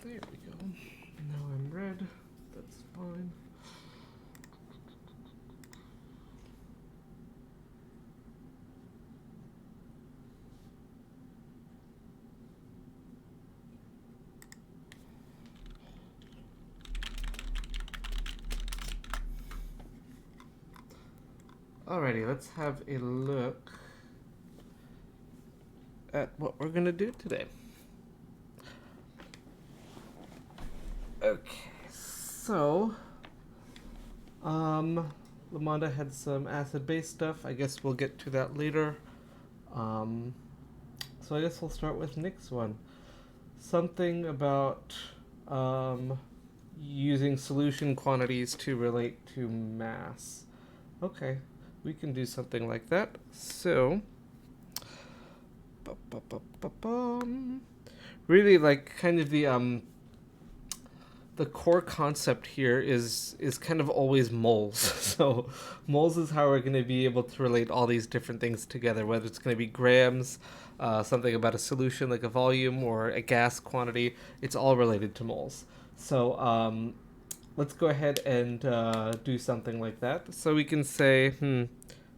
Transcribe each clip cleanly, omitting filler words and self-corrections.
There we go. Now I'm red. That's fine. Alrighty, let's have a look at what we're going to do today. Okay, so Lamonda had some acid-base stuff. I guess we'll get to that later. So I guess we'll start with Nick's one. Something about using solution quantities to relate to mass. Okay, we can do something like that. So, really, like, kind of the core concept here is kind of always moles. So moles is how we're going to be able to relate all these different things together, whether it's going to be grams, something about a solution like a volume or a gas quantity. It's all related to moles. So let's go ahead and do something like that. So we can say,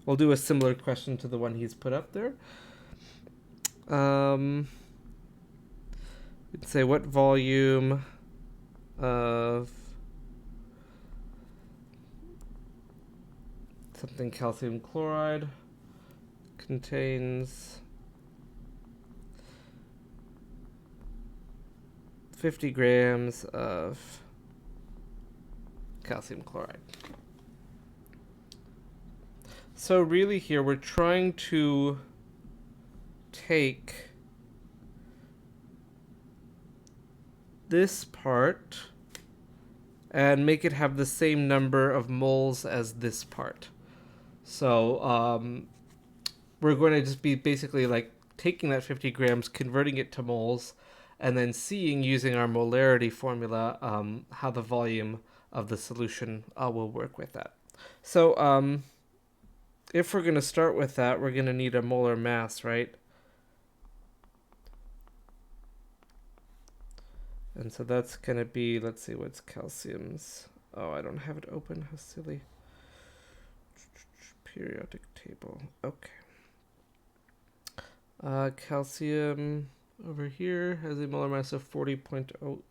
we'll do a similar question to the one he's put up there. We'd say what volume of something calcium chloride contains 50 grams of calcium chloride. So really here we're trying to take this part and make it have the same number of moles as this part. So we're going to just be basically like taking that 50 grams, converting it to moles, and then seeing using our molarity formula how the volume of the solution will work with that. So if we're going to start with that, we're going to need a molar mass, right? And so that's going to be, let's see, what's calcium's? Oh, I don't have it open. How silly. Periodic table. Okay. Calcium over here has a molar mass of 40.08,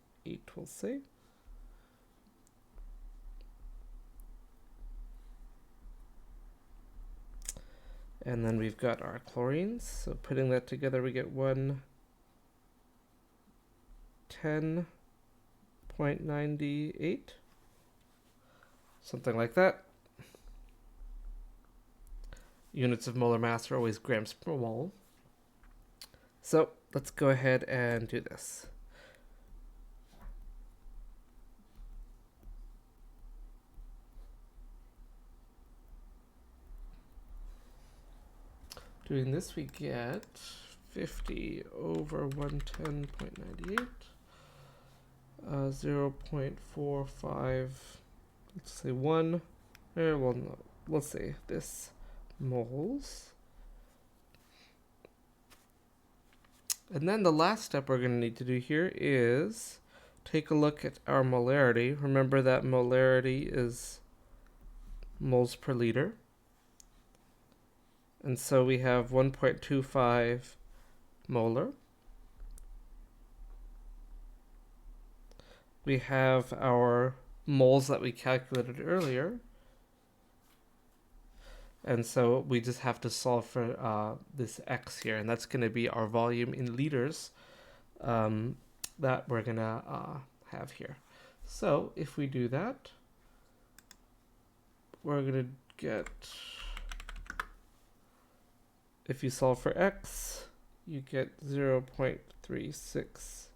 we'll say. And then we've got our chlorines. So putting that together, we get 110.98, something like that. Units of molar mass are always grams per mole. So let's go ahead and do this. Doing this, we get 50 over 110.98, 0.45, let's say 1, well, no, let's say this, moles. And then the last step we're going to need to do here is take a look at our molarity. Remember that molarity is moles per liter. And so we have 1.25 molar. We have our moles that we calculated earlier. And so we just have to solve for this x here, and that's going to be our volume in liters that we're going to have here. So if we do that, we're going to get, if you solve for x, you get 0.36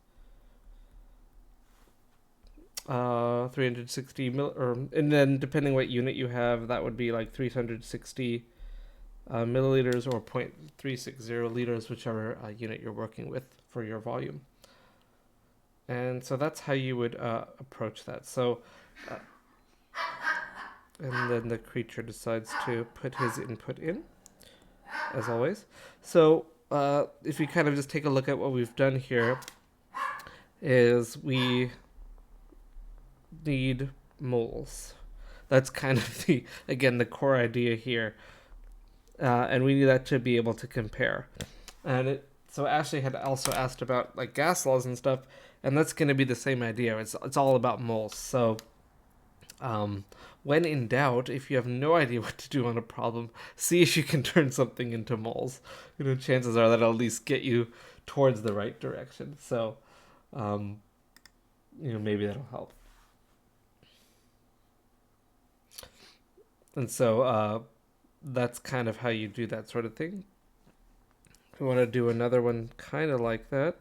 360 and then depending what unit you have, that would be like 360 milliliters or 0.360 liters, whichever unit you're working with for your volume. And so that's how you would approach that. So and then the creature decides to put his input in, as always. So if we kind of just take a look at what we've done here, is we need moles. That's kind of the core idea here. And we need that to be able to compare. So Ashley had also asked about like gas laws and stuff, and that's going to be the same idea. It's all about moles. So when in doubt, if you have no idea what to do on a problem, see if you can turn something into moles. Chances are that'll at least get you towards the right direction. So, maybe that'll help. And so that's kind of how you do that sort of thing. If we want to do another one kind of like that.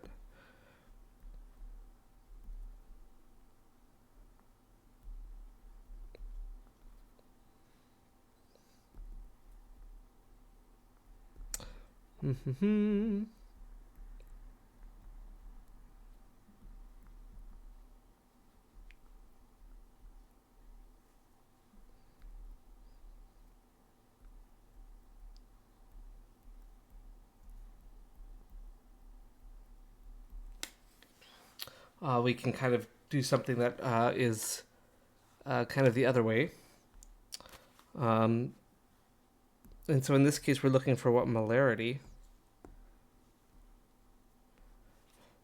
We can kind of do something that is kind of the other way. And so in this case, we're looking for what molarity.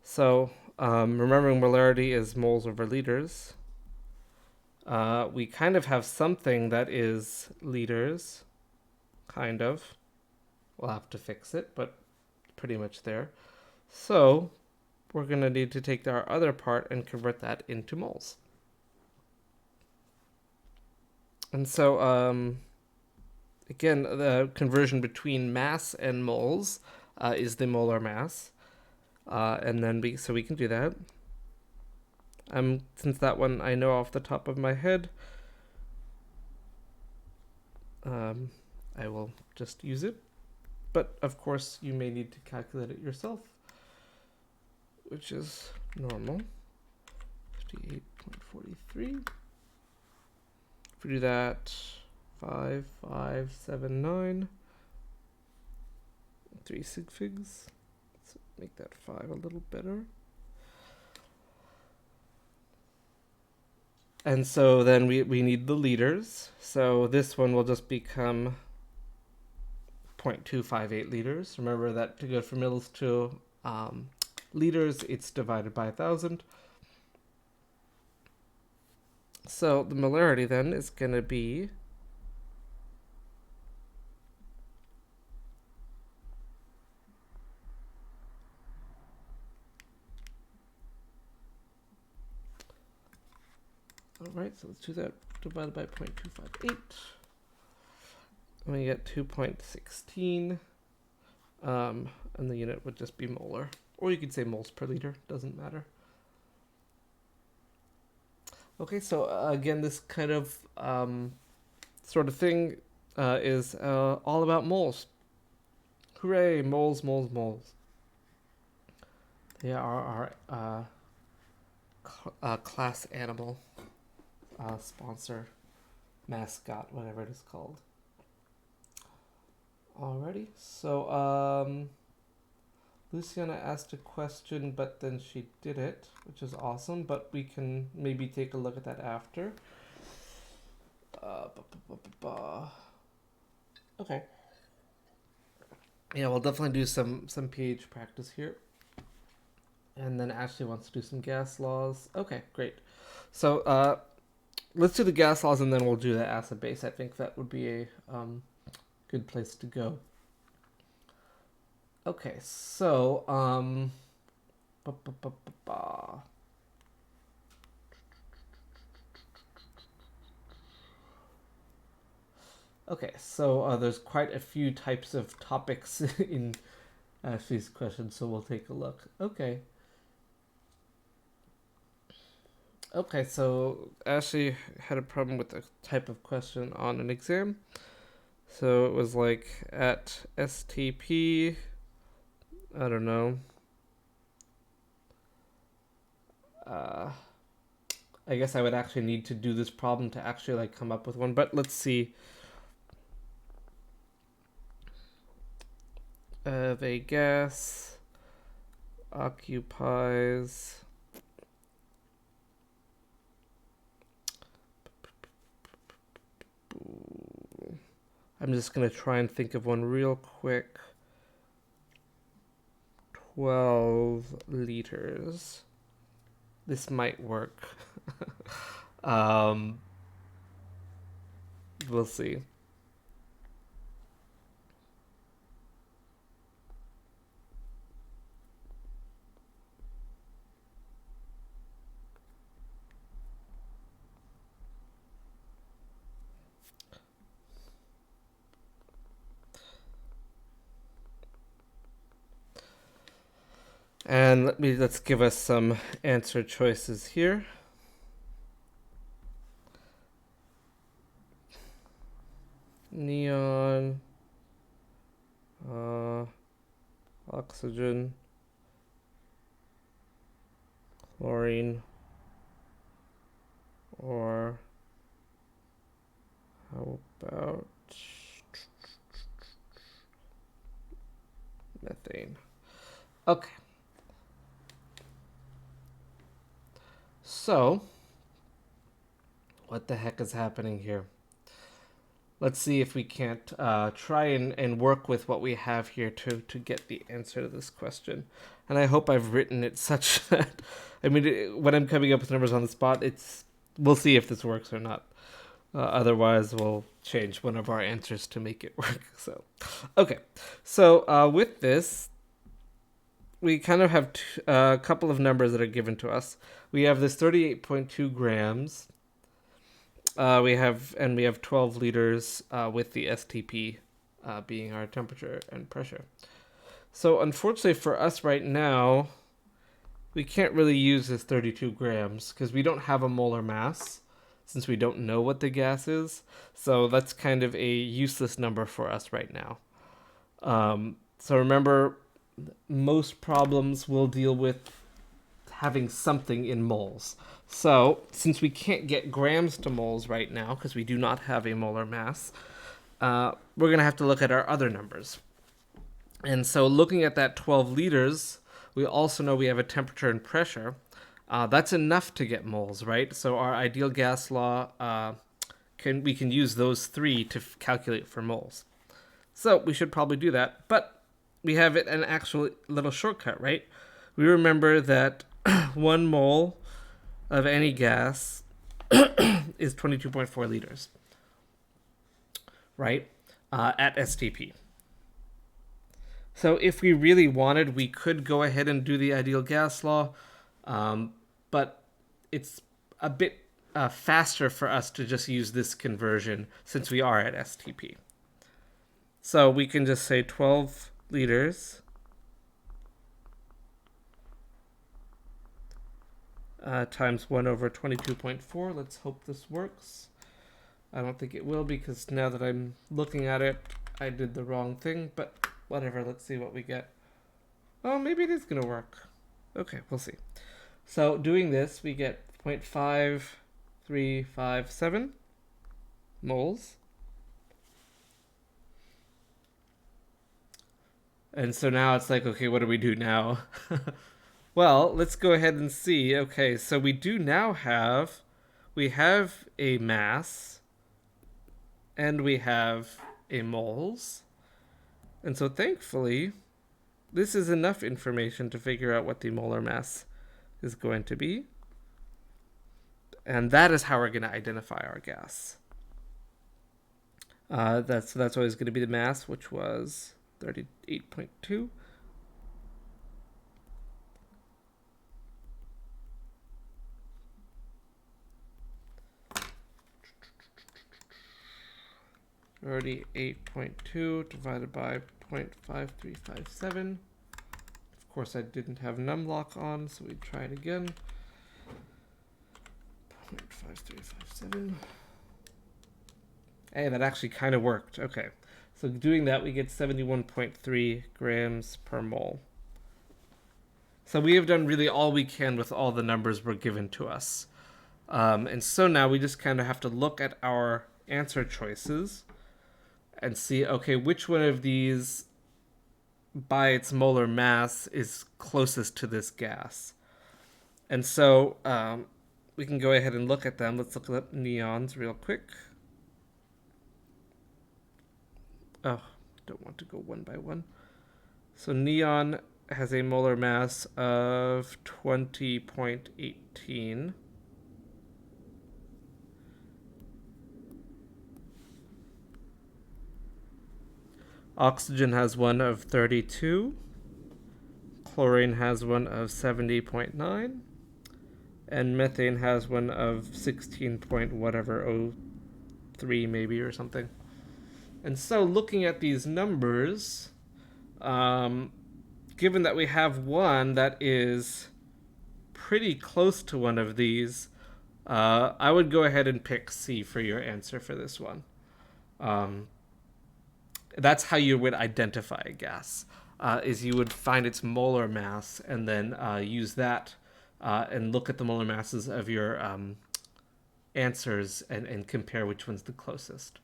So remembering molarity is moles over liters. We kind of have something that is liters, kind of. We'll have to fix it, but pretty much there. So we're going to need to take our other part and convert that into moles. And so, again, the conversion between mass and moles is the molar mass. And then so we can do that. Since that one I know off the top of my head, I will just use it. But of course, you may need to calculate it yourself, which is normal. 58.43. If we do that, 5,579, 3 sig figs. Let's make that 5 a little better. And so then we need the liters. So this one will just become 0.258 liters. Remember that to go from mils to liters, it's divided by 1,000. So the molarity then is going to be alright, so let's do that divided by 0.258. And we get 2.16. And the unit would just be molar. Or you could say moles per liter, doesn't matter. Okay, so again, this kind of sort of thing is all about moles. Hooray, moles, moles, moles. They are our class animal, sponsor, mascot, whatever it is called. Alrighty, so Luciana asked a question, but then she did it, which is awesome, but we can maybe take a look at that after. Okay. Yeah, we'll definitely do some pH practice here. And then Ashley wants to do some gas laws. Okay, great. So let's do the gas laws and then we'll do the acid base. I think that would be a good place to go. Okay, so okay, so there's quite a few types of topics in Ashley's question, so we'll take a look. Okay, so Ashley had a problem with a type of question on an exam. So it was like at STP, I don't know. I guess I would actually need to do this problem to actually like come up with one, but let's see. A gas occupies I'm just going to try and think of one real quick. 12 liters. This might work. We'll see. And let's give us some answer choices here. Neon, oxygen, chlorine, or how about methane? Okay. So, what the heck is happening here? Let's see if we can't try and work with what we have here to get the answer to this question. And I hope I've written it such that, I mean, when I'm coming up with numbers on the spot, we'll see if this works or not. Otherwise, we'll change one of our answers to make it work. So, okay. So with this, we kind of have a couple of numbers that are given to us. We have this 38.2 grams. We have 12 liters with the STP being our temperature and pressure. So unfortunately for us right now, we can't really use this 32 grams because we don't have a molar mass since we don't know what the gas is. So that's kind of a useless number for us right now. So remember, most problems will deal with having something in moles. So since we can't get grams to moles right now because we do not have a molar mass, we're going to have to look at our other numbers. And so looking at that 12 liters, we also know we have a temperature and pressure. That's enough to get moles, right? So our ideal gas law, we can use those three to calculate for moles. So we should probably do that. But we have an actual little shortcut, right? We remember that 1 mole of any gas is 22.4 liters, right? At STP. So if we really wanted, we could go ahead and do the ideal gas law, but it's a bit faster for us to just use this conversion since we are at STP. So we can just say 12 liters times 1 over 22.4. Let's hope this works. I don't think it will because now that I'm looking at it, I did the wrong thing, but whatever, let's see what we get. Oh, maybe it is going to work. Okay, we'll see. So doing this, we get 0.5357 moles. And so now it's like, okay, what do we do now? Well, let's go ahead and see. Okay, so we have a mass and we have a moles. And so thankfully, this is enough information to figure out what the molar mass is going to be. And that is how we're going to identify our gas. That's always going to be the mass, which was 38.2. .38.2 divided by 0.5357. Of course, I didn't have numlock on, so we try it again. 0.5357. Hey, that actually kind of worked. Okay, so doing that, we get 71.3 grams per mole. So we have done really all we can with all the numbers were given to us. And so now we just kind of have to look at our answer choices and see, okay, which one of these by its molar mass is closest to this gas. And so we can go ahead and look at them. Let's look up neons real quick. Oh, don't want to go one by one. So neon has a molar mass of 20.18. Oxygen has one of 32. Chlorine has one of 70.9. And methane has one of 16 point whatever, 03 maybe or something. And so looking at these numbers, given that we have one that is pretty close to one of these, I would go ahead and pick C for your answer for this one. That's how you would identify a gas, is you would find its molar mass and then use that and look at the molar masses of your answers and compare which one's the closest.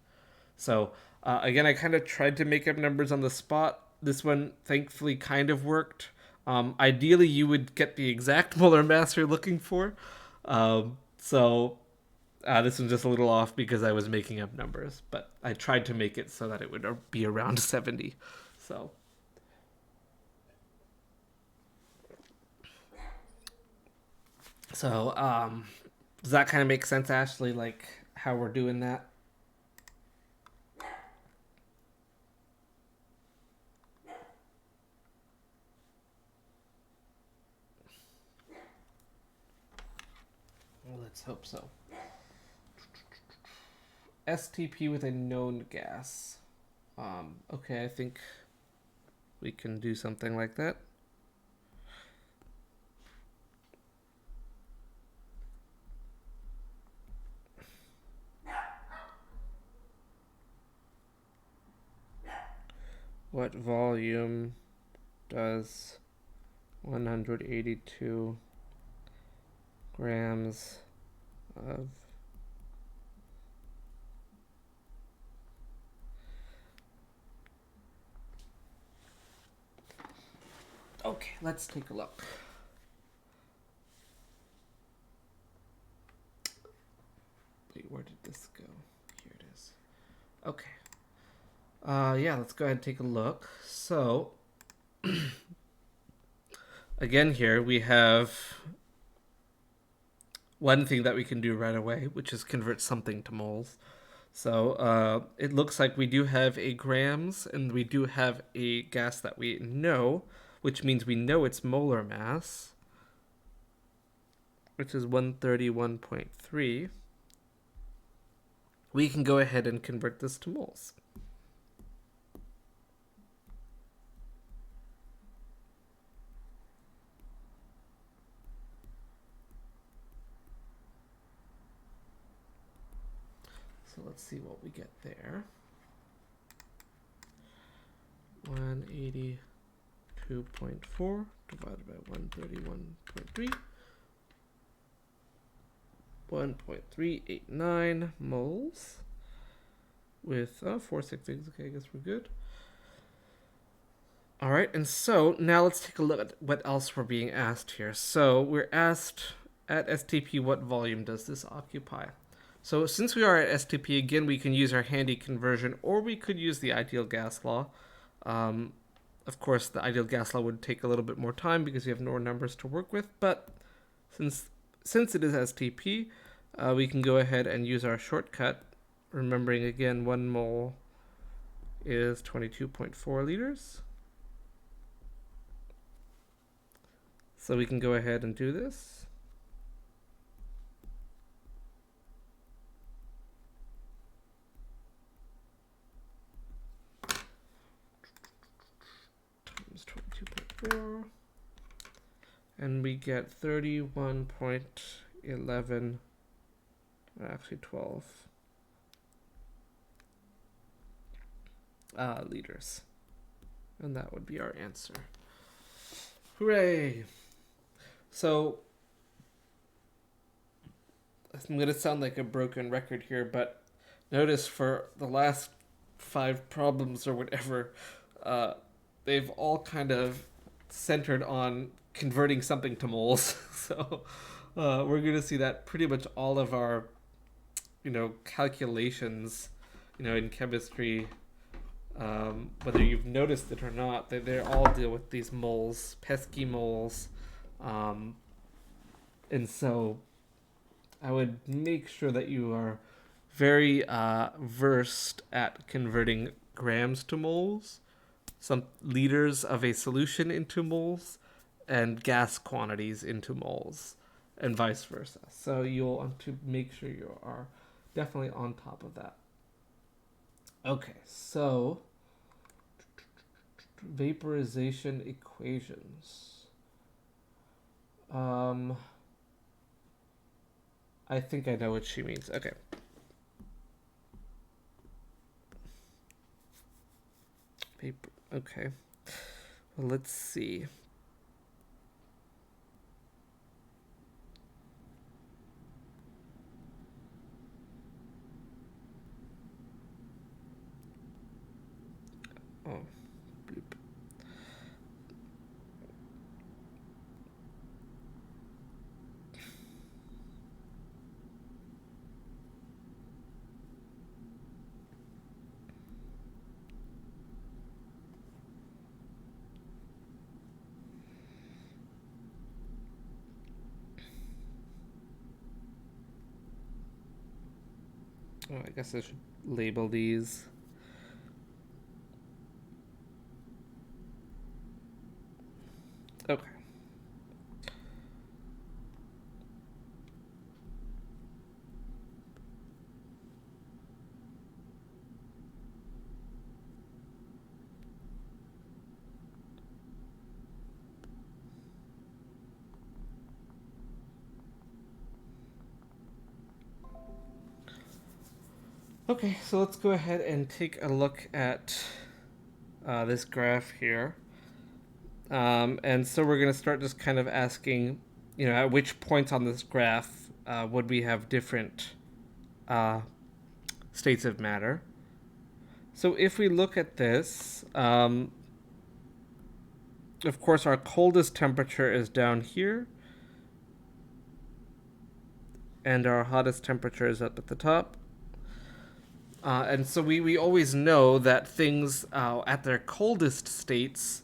So again, I kind of tried to make up numbers on the spot. This one thankfully kind of worked. Ideally, you would get the exact molar mass you're looking for. So this one's just a little off because I was making up numbers, but I tried to make it so that it would be around 70. So does that kind of make sense, Ashley, like how we're doing that? Well, let's hope so. STP with a known gas. Okay, I think we can do something like that. What volume does 182 grams of Okay, let's take a look. Wait, where did this go? Here it is. Okay. Yeah, let's go ahead and take a look. So, again here we have one thing that we can do right away, which is convert something to moles. So it looks like we do have a grams and we do have a gas that we know, which means we know its molar mass, which is 131.3. We can go ahead and convert this to moles. So let's see what we get there. 182.4 divided by 131.3. 1.389 moles with 466. Okay, I guess we're good. All right, and so now let's take a look at what else we're being asked here. So we're asked at STP, what volume does this occupy? So since we are at STP, again, we can use our handy conversion, or we could use the ideal gas law. Of course, the ideal gas law would take a little bit more time because you have more numbers to work with, but since it is STP, we can go ahead and use our shortcut, remembering again 1 mole is 22.4 liters. So we can go ahead and do this. Times 22.4. And we get 31.11, actually 12 liters. And that would be our answer. Hooray! So, I'm going to sound like a broken record here, but notice for the last 5 problems or whatever, they've all kind of centered on converting something to moles. So we're going to see that pretty much all of our, calculations, in chemistry whether you've noticed it or not, they all deal with these moles, pesky moles. And so I would make sure that you are very versed at converting grams to moles, some liters of a solution into moles, and gas quantities into moles, and vice versa. So you'll want to make sure you are definitely on top of that. Okay, so vaporization equations. I think I know what she means. Okay. Vapor. Okay. Well, let's see. Oh. Bloop. Oh, I guess I should label these. Okay. Okay, so let's go ahead and take a look at this graph here. And so we're going to start just kind of asking, at which points on this graph would we have different states of matter. So if we look at this, of course, our coldest temperature is down here, and our hottest temperature is up at the top. And so we always know that things at their coldest states,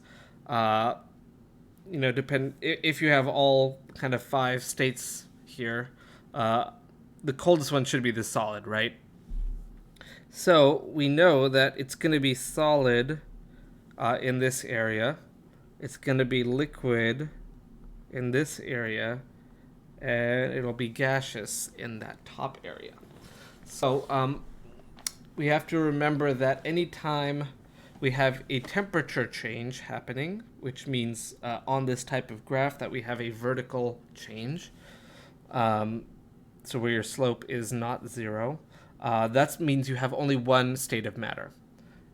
depend if you have all kind of 5 states here, the coldest one should be the solid, right? So we know that it's going to be solid in this area. It's going to be liquid in this area, and it'll be gaseous in that top area. So we have to remember that anytime we have a temperature change happening, which means on this type of graph that we have a vertical change, so where your slope is not 0, that means you have only one state of matter.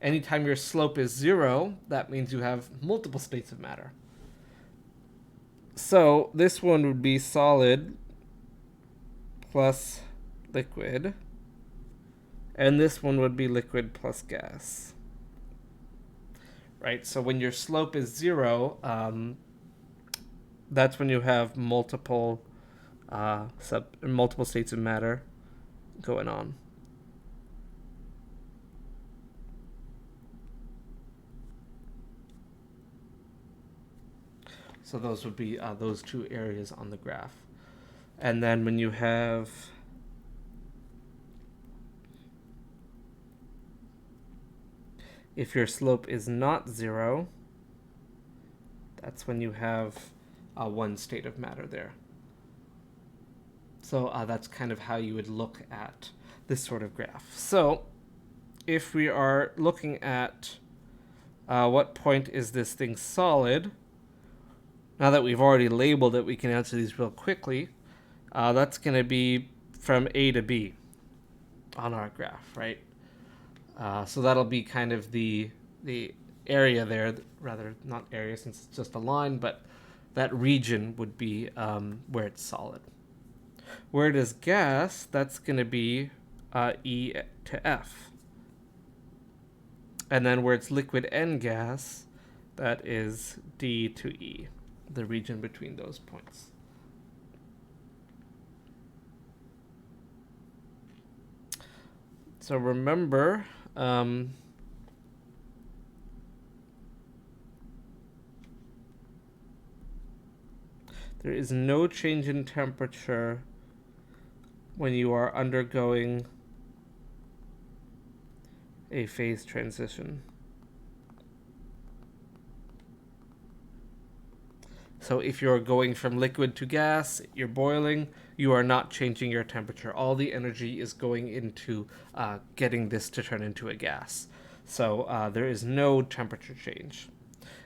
Anytime your slope is 0, that means you have multiple states of matter. So this one would be solid plus liquid, and this one would be liquid plus gas. Right, so when your slope is 0, that's when you have multiple states of matter going on. So those would be those 2 areas on the graph. And then when you have if your slope is not 0, that's when you have one state of matter there. So that's kind of how you would look at this sort of graph. So if we are looking at what point is this thing solid, now that we've already labeled it, we can answer these real quickly. That's going to be from A to B on our graph, right? So that'll be kind of the area there, rather not area since it's just a line, but that region would be where it's solid. Where it is gas, that's going to be E to F. And then where it's liquid and gas, that is D to E, the region between those points. So remember, There is no change in temperature when you are undergoing a phase transition. So if you're going from liquid to gas, you're boiling, you are not changing your temperature. All the energy is going into getting this to turn into a gas. So there is no temperature change.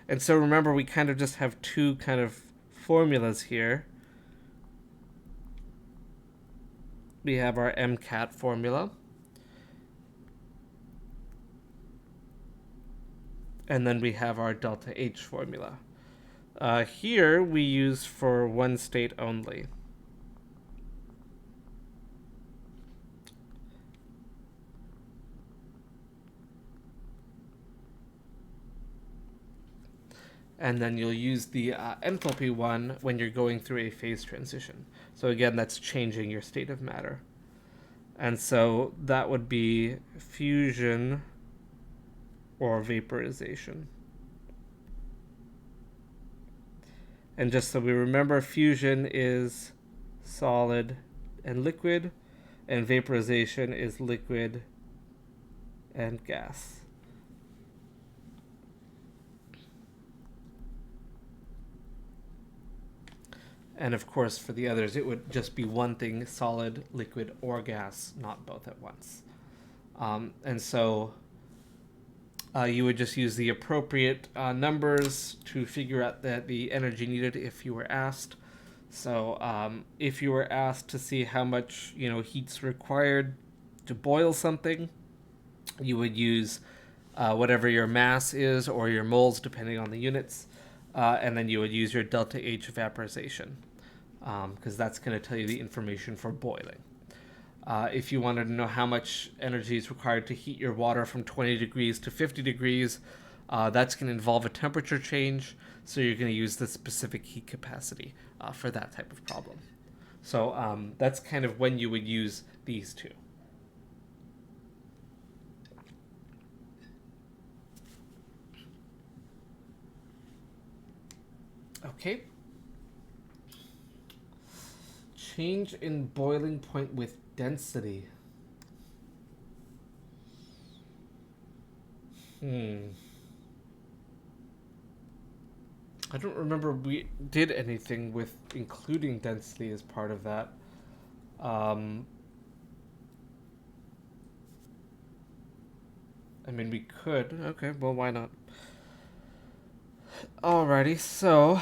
And so remember, we kind of just have two kind of formulas here. We have our MCAT formula. And then we have our delta H formula. Here we use for one state only. And then you'll use the enthalpy one when you're going through a phase transition. So again, that's changing your state of matter. And so that would be fusion or vaporization. And just so we remember, fusion is solid and liquid, and vaporization is liquid and gas. And of course, for the others, it would just be one thing, solid, liquid, or gas, not both at once. And so you would just use the appropriate numbers to figure out the energy needed if you were asked. So if you were asked to see how much heat's required to boil something, you would use whatever your mass is or your moles, depending on the units, and then you would use your delta H vaporization, because that's going to tell you the information for boiling. If you wanted to know how much energy is required to heat your water from 20 degrees to 50 degrees, that's going to involve a temperature change, so you're going to use the specific heat capacity for that type of problem. So that's kind of when you would use these two. Okay. Change in boiling point with density. I don't remember we did anything with including density as part of that. I mean, we could. Okay, well, why not? Alrighty, so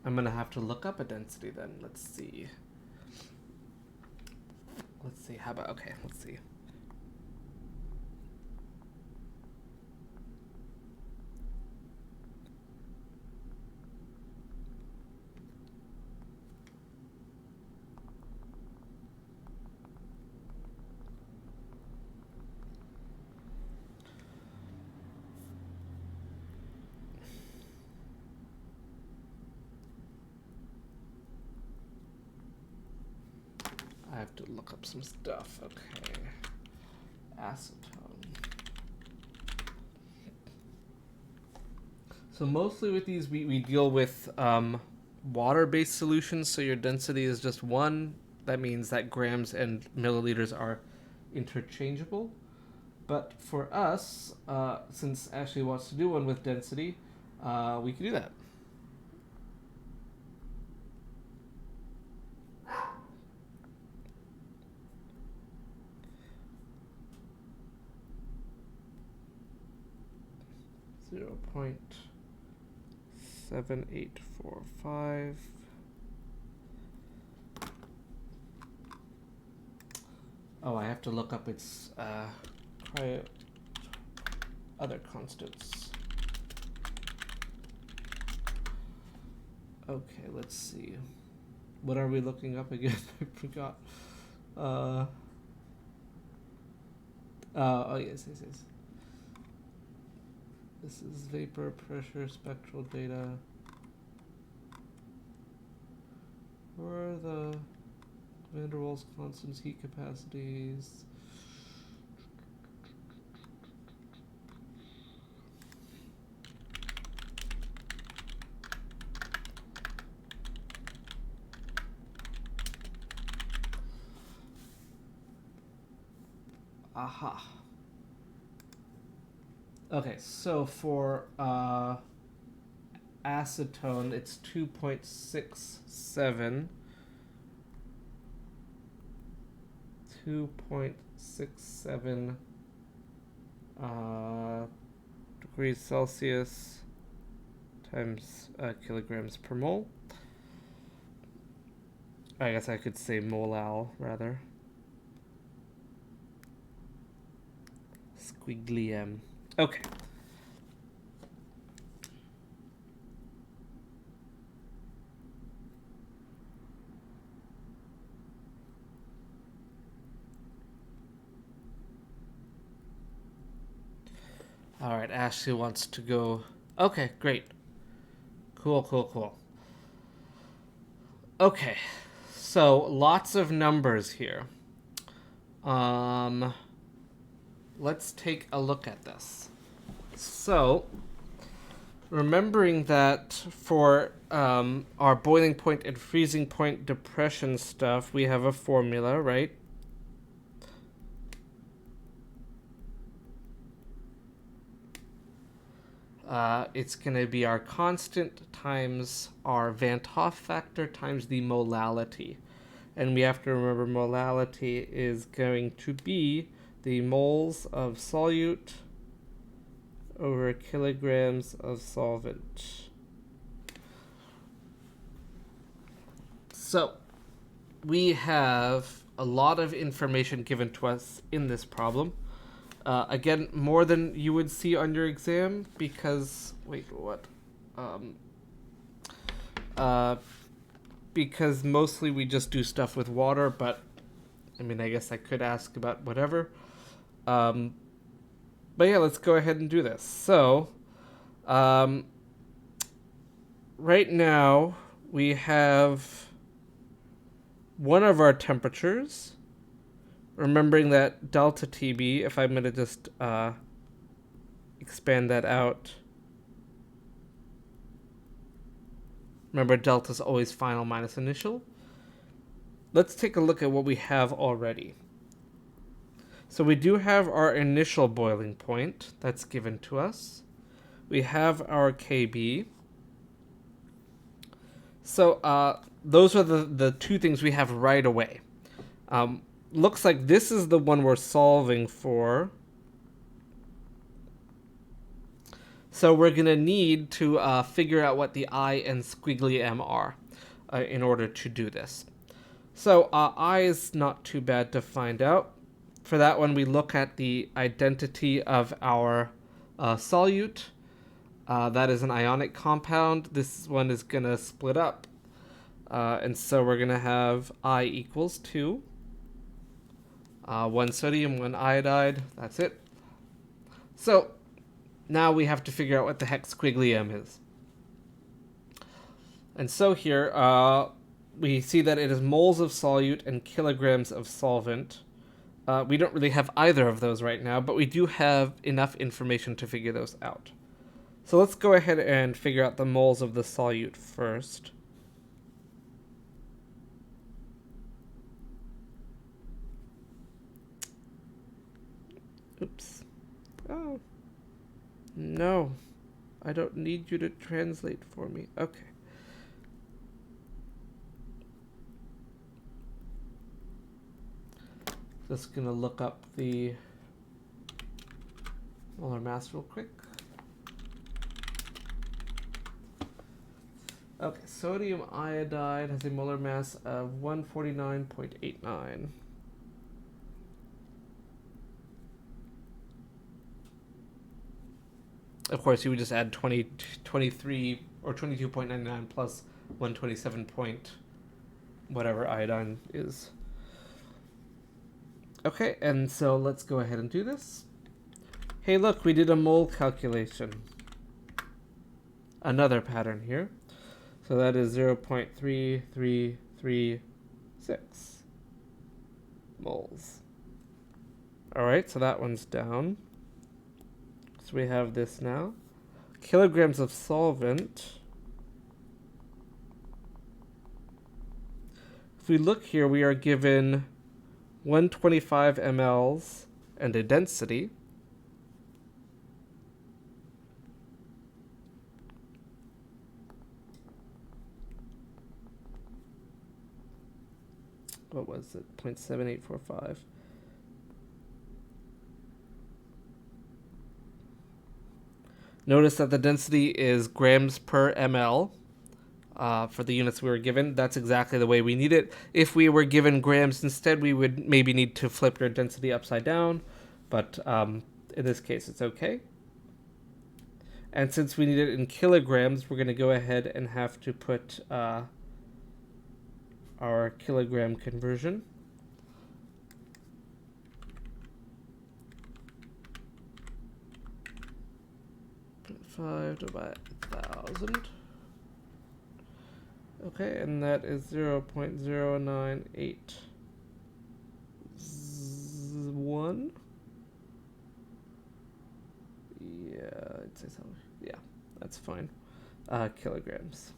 I'm gonna have to look up a density then. Let's see. How about, okay, let's see. I have to look up some stuff. Okay. Acetone. So mostly with these, we deal with water-based solutions. So your density is just 1. That means that grams and milliliters are interchangeable. But for us, since Ashley wants to do one with density, we can do that. Zero 0.7845. Oh, I have to look up its other constants. Okay, let's see. What are we looking up again? I forgot. Oh, yes. This is vapor pressure spectral data. Where are the van der Waals constants, heat capacities? Aha. Okay, so for acetone, it's 2.67. 2.67 degrees Celsius times kilograms per mole. I guess I could say molal rather. Squiggly M. Okay. All right, Ashley wants to go. Okay, great. Cool. Okay, so lots of numbers here. Let's take a look at this. So, remembering that for our boiling point and freezing point depression stuff, we have a formula, right? It's going to be our constant times our Van 't Hoff factor times the molality. And we have to remember molality is going to be the moles of solute over kilograms of solvent. So, we have a lot of information given to us in this problem. Again, more than you would see on your exam because, because mostly we just do stuff with water, but I mean, I guess I could ask about whatever. But yeah, let's go ahead and do this. So, right now we have one of our temperatures. Remembering that delta TB, if I'm going to just expand that out. Remember, delta is always final minus initial. Let's take a look at what we have already. So we do have our initial boiling point that's given to us. We have our KB. So those are the two things we have right away. Looks like this is the one we're solving for. So we're going to need to figure out what the I and squiggly M are in order to do this. So I is not too bad to find out. For that one, we look at the identity of our solute. That is an ionic compound. This one is going to split up. And so we're going to have I equals 2. 1 sodium, 1 iodide. That's it. So now we have to figure out what the heck squiggly M is. And so here we see that it is moles of solute and kilograms of solvent. We don't really have either of those right now, but we do have enough information to figure those out. So let's go ahead and figure out the moles of the solute first. Oops. Oh. No. I don't need you to translate for me. Okay. Just gonna look up the molar mass real quick. Okay, sodium iodide has a molar mass of 149.89. Of course, you would just add 23 or 22.99 plus 127 point whatever iodine is. Okay, and so let's go ahead and do this. Hey, look, we did a mole calculation. Another pattern here. So that is 0.3336 moles. All right, so that one's down. So we have this now. Kilograms of solvent. If we look here, we are given 125 mLs and a density. What was it? 0.7845. Notice that the density is grams per ml for the units we were given. That's exactly the way we need it. If we were given grams instead, we would maybe need to flip our density upside down, but in this case, it's okay. And since we need it in kilograms, we're going to go ahead and have to put our kilogram conversion. Divided by 1,000. Okay, and that is 0.0981. Yeah, I'd say so. Yeah, that's fine. Kilograms.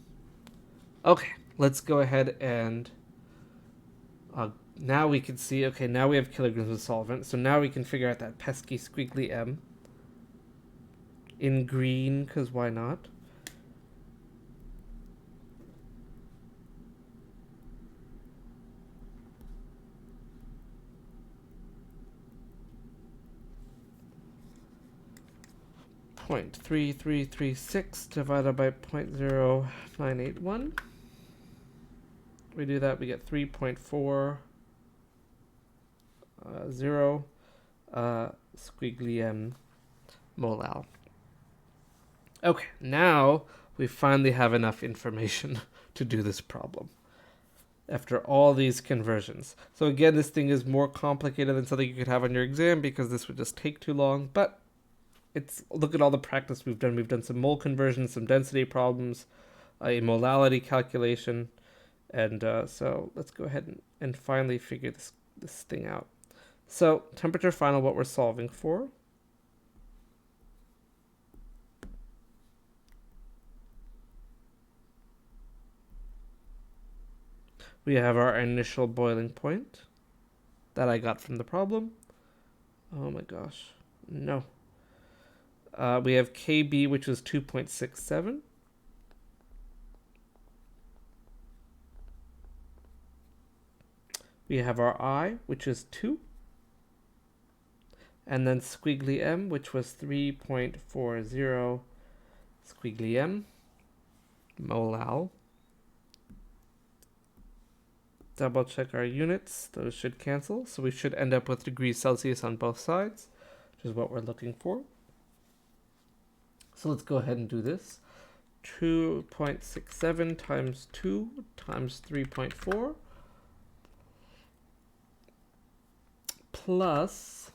Okay, let's go ahead and now we can see, okay, now we have kilograms of solvent, so now we can figure out that pesky squiggly M in green, because why not? .3336 divided by 0.0981. We do that, we get 3.40 squiggly M molal. Okay, now we finally have enough information to do this problem after all these conversions. So again, this thing is more complicated than something you could have on your exam because this would just take too long, but look at all the practice we've done. We've done some mole conversions, some density problems, a molality calculation, and so let's go ahead and finally figure this thing out. So temperature final, what we're solving for. We have our initial boiling point that I got from the problem. Oh my gosh, no. We have KB, which is 2.67. We have our I, which is 2. And then squiggly M, which was 3.40 squiggly M molal. Double check our units. Those should cancel. So we should end up with degrees Celsius on both sides, which is what we're looking for. So let's go ahead and do this. 2.67 times 2 times 3.4 plus,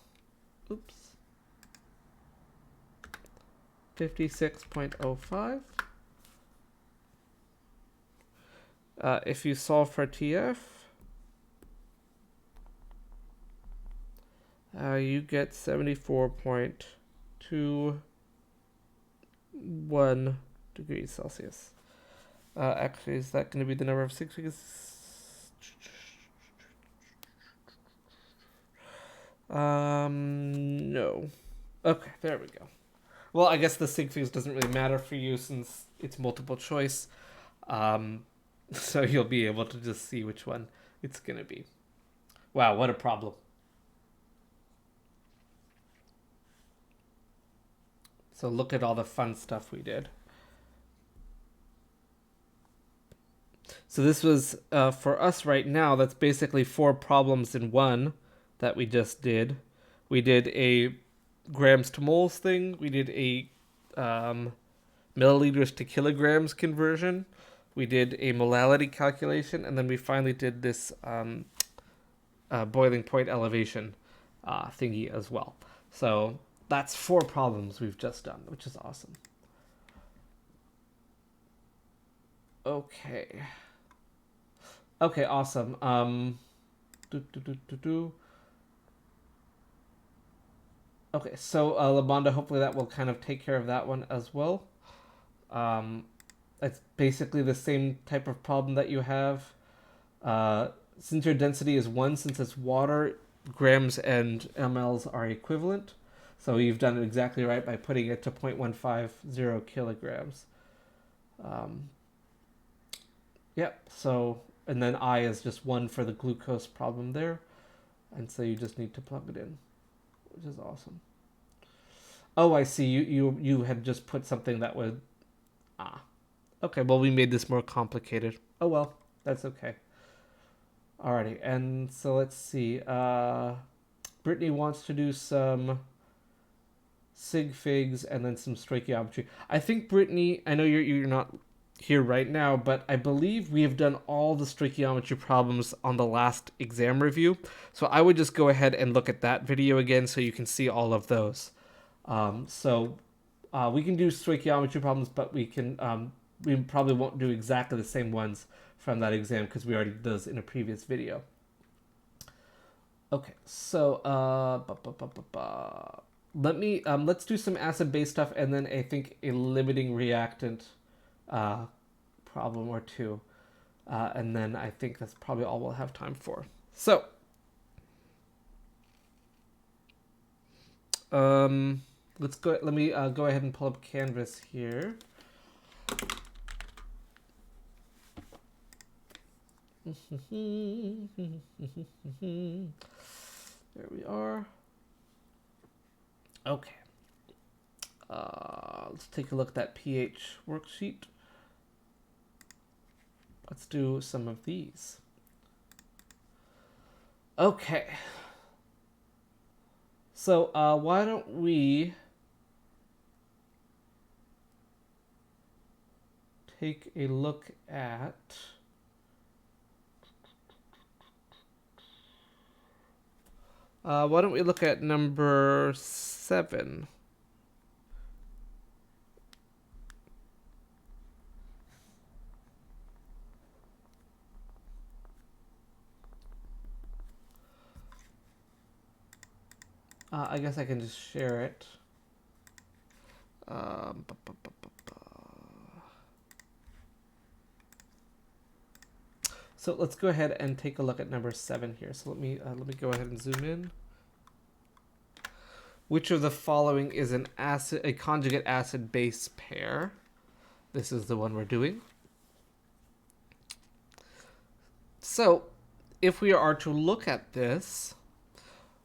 56.05. If you solve for TF, you get 74.21 degrees Celsius. Actually, is that going to be the number of 6 weeks? No. Okay, there we go. Well, I guess the sig figs doesn't really matter for you since it's multiple choice. So you'll be able to just see which one it's going to be. Wow, what a problem. So look at all the fun stuff we did. So this was, for us right now, that's basically 4 problems in one that we just did. We did a grams to moles thing. We did a milliliters to kilograms conversion. We did a molality calculation. And then we finally did this boiling point elevation thingy as well. So that's 4 problems we've just done, which is awesome. Okay. Okay, awesome. Okay, so Labonda, hopefully that will kind of take care of that one as well. It's basically the same type of problem that you have. Since your density is 1, since it's water, grams and mLs are equivalent. So you've done it exactly right by putting it to 0.150 kilograms. Yep, so, and then I is just 1 for the glucose problem there. And so you just need to plug it in, which is awesome. Oh, I see. You had just put something that would... Okay, well, we made this more complicated. Oh, well, that's okay. Alrighty, and so let's see. Brittany wants to do some sig figs and then some stoichiometry. I think, Brittany, I know you're not here right now, but I believe we have done all the stoichiometry problems on the last exam review. So I would just go ahead and look at that video again so you can see all of those. We can do stoichiometry problems, but we probably won't do exactly the same ones from that exam because we already did those in a previous video. Okay, so let's do some acid-base stuff, and then I think a limiting reactant problem or two, and then I think that's probably all we'll have time for. So, let's go. Let me go ahead and pull up Canvas here. There we are. Okay. Let's take a look at that pH worksheet. Let's do some of these. Okay. So why don't we take a look at... why don't we look at number 7? I guess I can just share it. So let's go ahead and take a look at number 7 here. So let me go ahead and zoom in. Which of the following is a conjugate acid-base pair? This is the one we're doing. So if we are to look at this,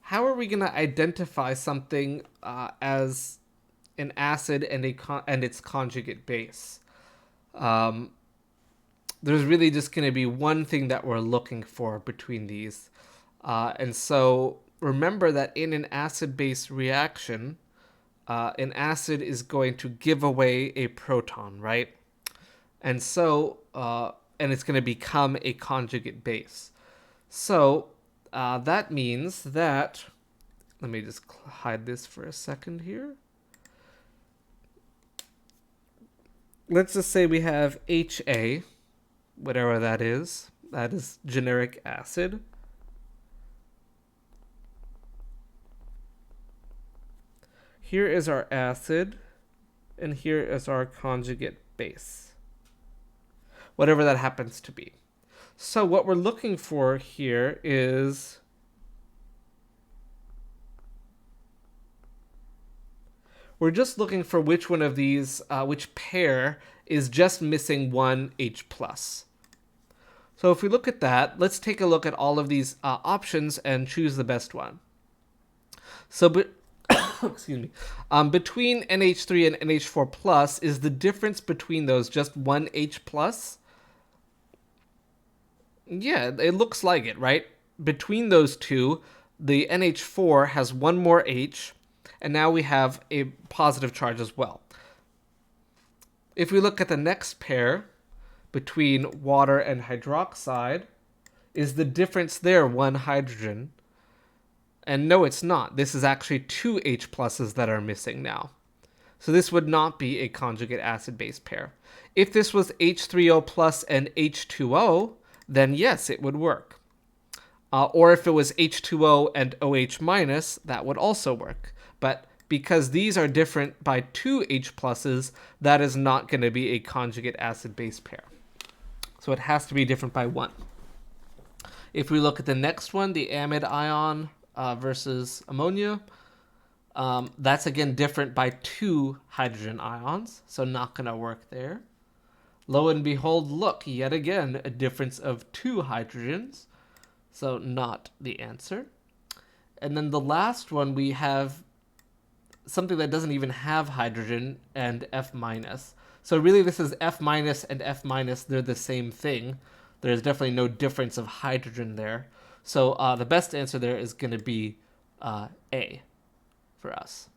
how are we going to identify something as an acid and its conjugate base? There's really just going to be one thing that we're looking for between these. And so remember that in an acid-base reaction, an acid is going to give away a proton, right? And so, and it's going to become a conjugate base. So that means that, let me just hide this for a second here. Let's just say we have HA, whatever that is generic acid. Here is our acid, and here is our conjugate base, whatever that happens to be. So what we're looking for here is we're just looking for which one of these, which pair is just missing one H+. So if we look at that, let's take a look at all of these options and choose the best one. So, excuse me, between NH3 and NH4+, is the difference between those just one H+? Yeah, it looks like it, right? Between those two, the NH4 has one more H, and now we have a positive charge as well. If we look at the next pair, between water and hydroxide, is the difference there one hydrogen? And no, it's not. This is actually two H pluses that are missing now. So this would not be a conjugate acid-base pair. If this was H3O plus and H2O, then yes, it would work. Or if it was H2O and OH minus, that would also work. But because these are different by two H pluses, that is not going to be a conjugate acid-base pair. So it has to be different by one. If we look at the next one, the amide ion, versus ammonia. That's again different by 2 hydrogen ions, so not going to work there. Lo and behold, look, yet again, a difference of 2 hydrogens, so not the answer. And then the last one, we have something that doesn't even have hydrogen and F minus. So really this is F minus and F minus, they're the same thing. There's definitely no difference of hydrogen there. So the best answer there is going to be A for us.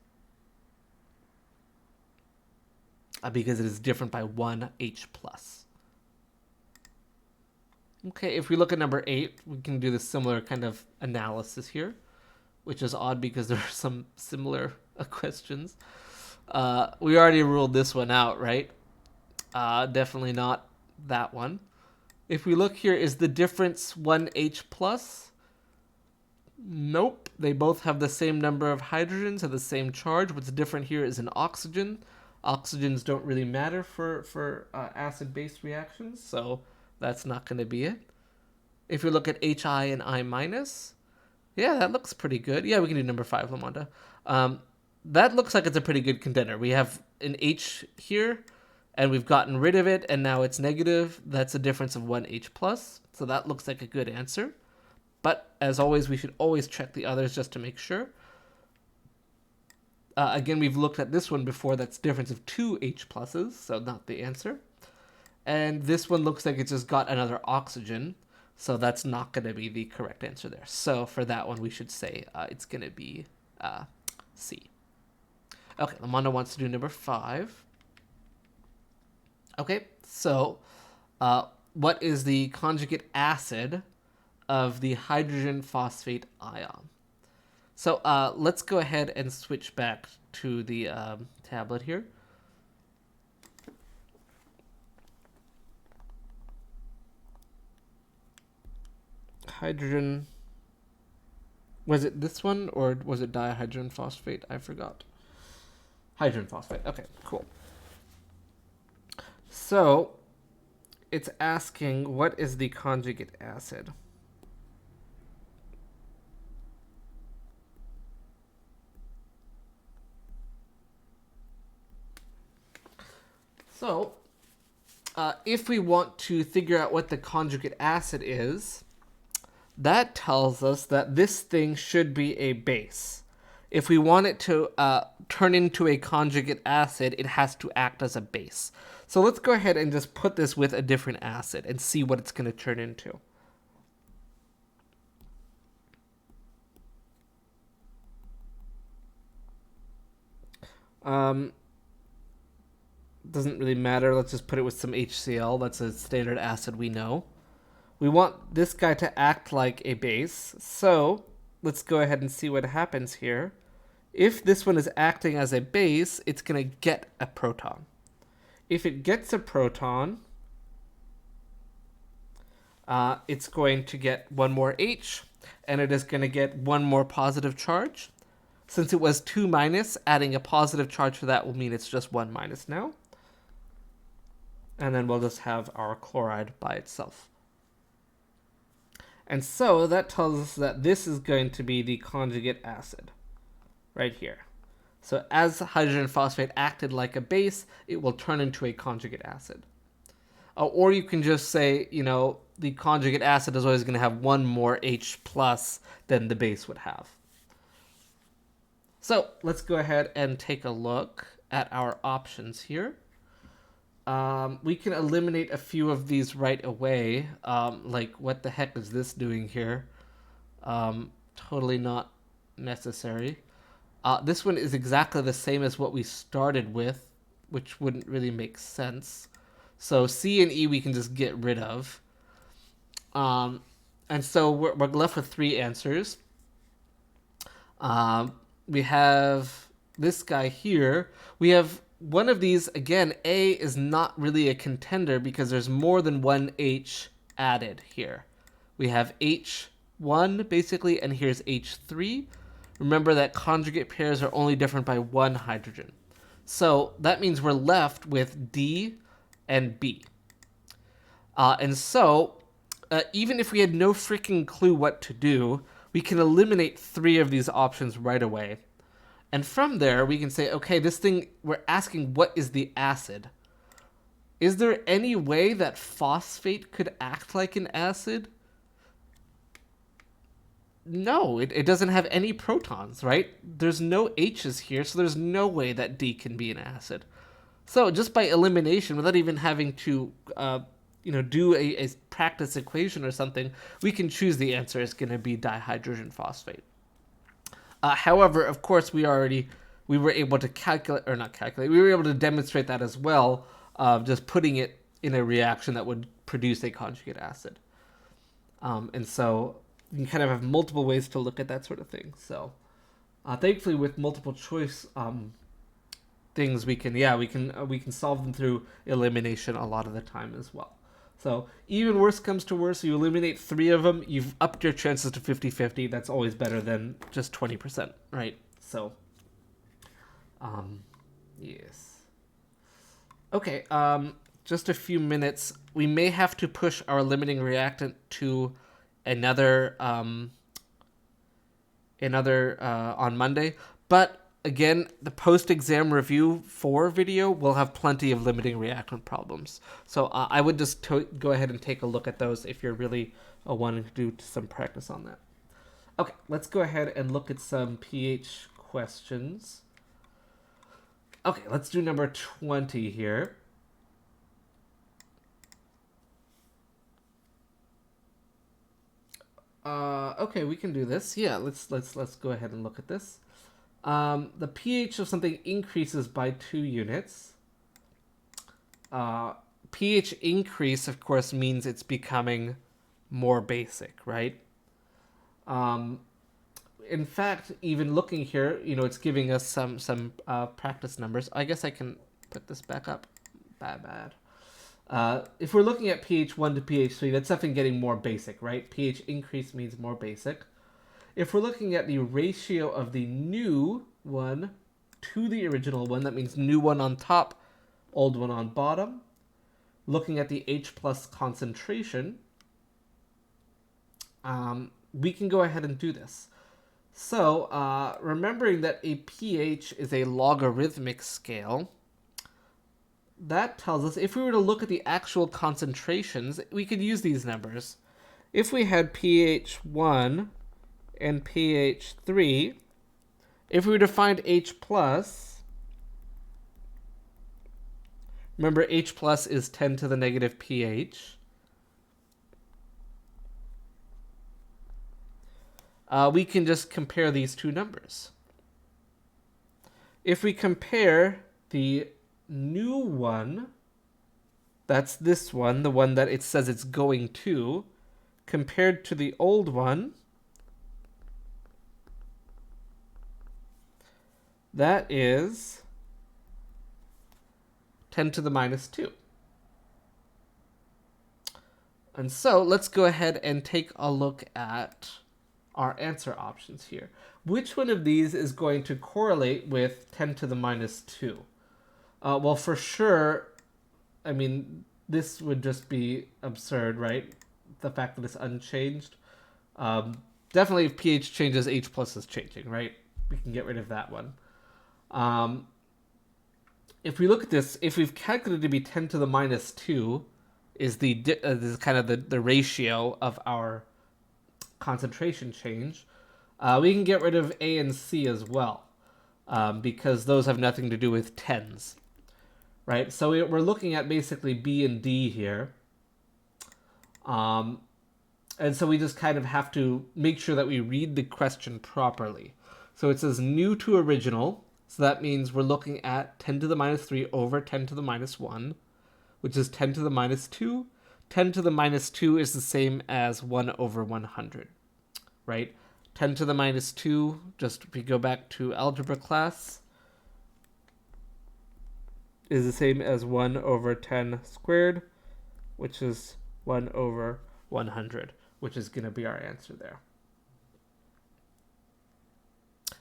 Because it is different by 1 H+. Okay, if we look at number 8, we can do the similar kind of analysis here, which is odd because there are some similar questions. We already ruled this one out, right? Definitely not that one. If we look here, is the difference 1 H+? Nope. They both have the same number of hydrogens and the same charge. What's different here is an oxygen. Oxygens don't really matter for acid-base reactions, so that's not going to be it. If we look at HI and I-, yeah, that looks pretty good. Yeah, we can do number 5, Lamonda. That looks like it's a pretty good contender. We have an H here, and we've gotten rid of it, and now it's negative. That's a difference of 1 H+, so that looks like a good answer. But as always, we should always check the others just to make sure. Again, we've looked at this one before. That's difference of 2 H+, so not the answer. And this one looks like it's just got another oxygen, so that's not going to be the correct answer there. So for that one, we should say it's going to be C. Okay, Lamonda wants to do number 5. Okay, so what is the conjugate acid of the hydrogen phosphate ion? So let's go ahead and switch back to the tablet here. Hydrogen, was it this one or was it dihydrogen phosphate? I forgot. Hydrogen phosphate. Okay, cool. So it's asking what is the conjugate acid? So if we want to figure out what the conjugate acid is, that tells us that this thing should be a base. If we want it to turn into a conjugate acid, it has to act as a base. So let's go ahead and just put this with a different acid and see what it's going to turn into. Doesn't really matter. Let's just put it with some HCl. That's a standard acid we know. We want this guy to act like a base. So let's go ahead and see what happens here. If this one is acting as a base, it's going to get a proton. If it gets a proton, it's going to get one more H, and it is going to get one more positive charge. Since it was 2 minus, adding a positive charge to that will mean it's just 1 minus now. And then we'll just have our chloride by itself. And so that tells us that this is going to be the conjugate acid right here. So as hydrogen phosphate acted like a base, it will turn into a conjugate acid. Or you can just say, you know, the conjugate acid is always going to have one more H+ than the base would have. So let's go ahead and take a look at our options here. We can eliminate a few of these right away. Like, what the heck is this doing here? Totally not necessary. This one is exactly the same as what we started with, which wouldn't really make sense. So C and E we can just get rid of. And so we're left with 3 answers. We have this guy here. We have one of these, again, A is not really a contender because there's more than one H added here. We have H1 basically, and here's H3. Remember that conjugate pairs are only different by 1 hydrogen. So that means we're left with D and B. And so even if we had no freaking clue what to do, we can eliminate 3 of these options right away. And from there, we can say, okay, this thing, we're asking what is the acid? Is there any way that phosphate could act like an acid? No, it doesn't have any protons, right? There's no H's here, so there's no way that D can be an acid. So just by elimination, without even having to do a practice equation or something, we can choose the answer is going to be dihydrogen phosphate. However, of course, we were able to we were able to demonstrate that as well, just putting it in a reaction that would produce a conjugate acid. And so you can kind of have multiple ways to look at that sort of thing. So thankfully, with multiple choice things, we can solve them through elimination a lot of the time as well. So even worse comes to worse, you eliminate 3 of them, you've upped your chances to 50-50. That's always better than just 20%, right? So, yes. Okay, just a few minutes. We may have to push our limiting reactant to another on Monday, but again, the post-exam review 4 video will have plenty of limiting reactant problems. So I would just go ahead and take a look at those if you're really wanting to do some practice on that. Okay, let's go ahead and look at some pH questions. Okay, let's do number 20 here. Okay, we can do this. Yeah, let's go ahead and look at this. The pH of something increases by 2 units. pH increase, of course, means it's becoming more basic, right? In fact, even looking here, it's giving us some practice numbers. I guess I can put this back up. Bad. If we're looking at pH 1 to pH 3, that's something getting more basic, right? pH increase means more basic. If we're looking at the ratio of the new one to the original one, that means new one on top, old one on bottom. Looking at the H plus concentration, we can go ahead and do this. So remembering that a pH is a logarithmic scale, that tells us if we were to look at the actual concentrations, we could use these numbers. If we had pH 1 and pH 3, if we were to find H plus, remember H plus is 10 to the negative pH. We can just compare these two numbers. If we compare the new one, that's this one, the one that it says it's going to, compared to the old one, that is 10 to the minus 2. And so let's go ahead and take a look at our answer options here. Which one of these is going to correlate with 10 to the minus 2? Well, for sure, I mean, this would just be absurd, right? The fact that it's unchanged. Definitely if pH changes, H plus is changing, right? We can get rid of that one. If we look at this, if we've calculated to be 10 to the minus 2 is is kind of the ratio of our concentration change, we can get rid of A and C as well, because those have nothing to do with tens, right? So we're looking at basically B and D here. And so we just kind of have to make sure that we read the question properly. So it says new to original. So that means we're looking at 10 to the minus 3 over 10 to the minus 1, which is 10 to the minus 2. 10 to the minus 2 is the same as 1 over 100, right? 10 to the minus 2, just if we go back to algebra class, is the same as 1 over 10 squared, which is 1 over 100, which is going to be our answer there.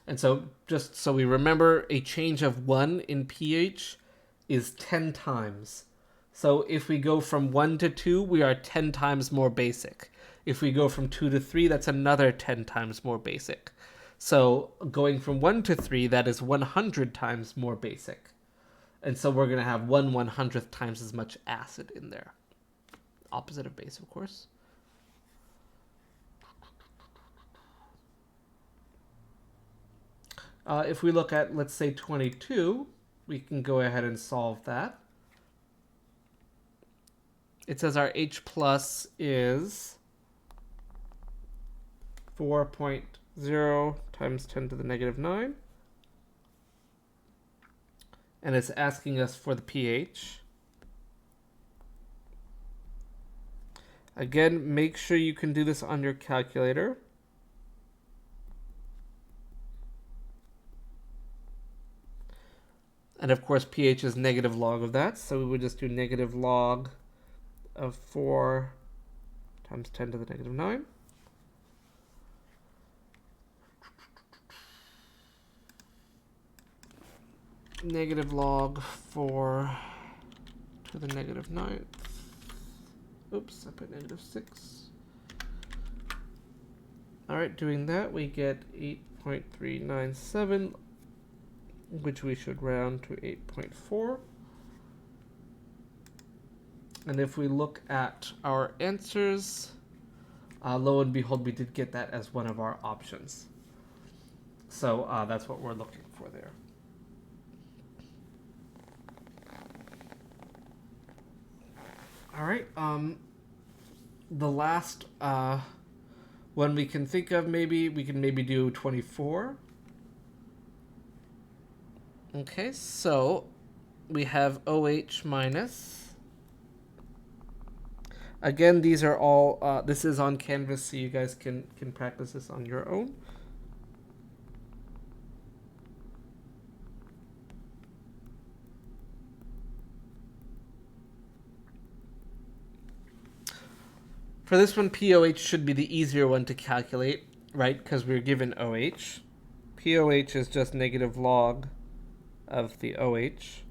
And so just so we remember, a change of 1 in pH is 10 times. So if we go from 1 to 2, we are 10 times more basic. If we go from 2 to 3, that's another 10 times more basic. So going from 1 to 3, that is 100 times more basic. And so we're going to have 1/100th times as much acid in there. Opposite of base, of course. If we look at, let's say, 22, we can go ahead and solve that. It says our H plus is 4.0 times 10 to the negative 9. And it's asking us for the pH. Again, make sure you can do this on your calculator. And of course, pH is negative log of that, so we would just do negative log of 4 times 10 to the negative 9. Negative log 4 to the negative 9th. Oops, I put negative 6. All right, doing that, we get 8.397, which we should round to 8.4. And if we look at our answers, lo and behold, we did get that as one of our options. So that's what we're looking for there. All right, the last one we can think of, we can do 24. Okay, so we have OH minus. Again, these are all, this is on Canvas, so you guys can practice this on your own. For this one, POH should be the easier one to calculate, right? Because we're given OH. POH is just negative log of the OH.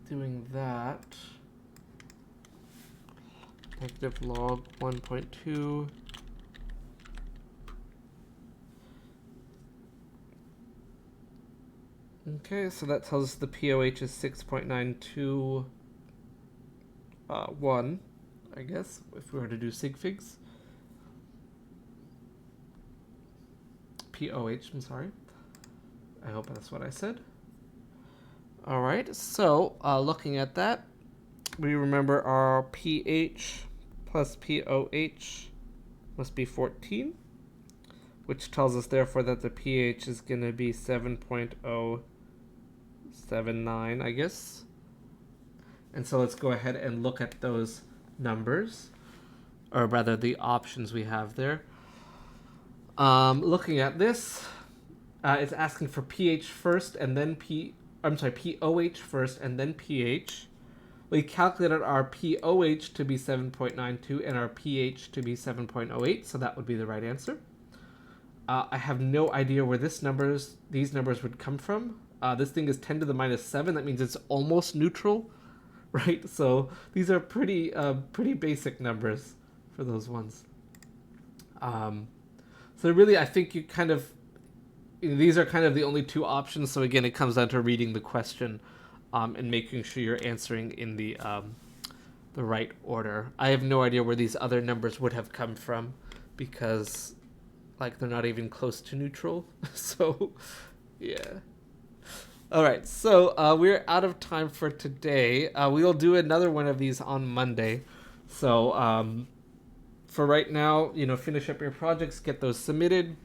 Doing that, negative log 1.2 . Okay, so that tells us the POH is 6.921, I guess, if we were to do sig figs. POH, I'm sorry. I hope that's what I said. All right, so looking at that, we remember our pH plus POH must be 14, which tells us, therefore, that the pH is going to be 7.079, I guess. And so let's go ahead and look at those numbers, or rather the options we have there. Looking at this, it's asking for pH first and then POH first and then pH. We calculated our POH to be 7.92 and our pH to be 7.08, so that would be the right answer. I have no idea where these numbers would come from. This thing is 10 to the minus 7. That means it's almost neutral, right? So these are pretty basic numbers for those ones. So really, I think these are kind of the only two options. So again, it comes down to reading the question and making sure you're answering in the right order. I have no idea where these other numbers would have come from because, like, they're not even close to neutral. So, yeah. All right, so we're out of time for today. We'll do another one of these on Monday. So for right now, finish up your projects, get those submitted,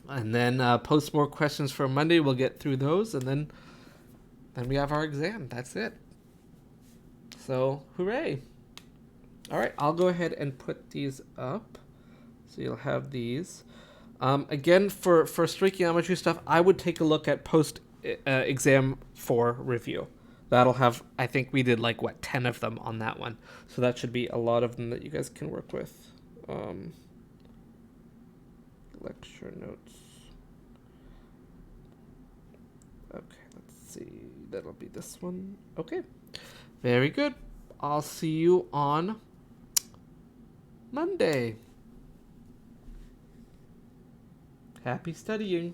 and then post more questions for Monday. We'll get through those, and then we have our exam. That's it. So, hooray. All right, I'll go ahead and put these up. So you'll have these. Again, for stoichiometry stuff, I would take a look at post-exam 4 review. That'll have, I think we did 10 of them on that one. So that should be a lot of them that you guys can work with. Lecture notes. Okay, let's see. That'll be this one. Okay. Very good. I'll see you on Monday. Happy studying.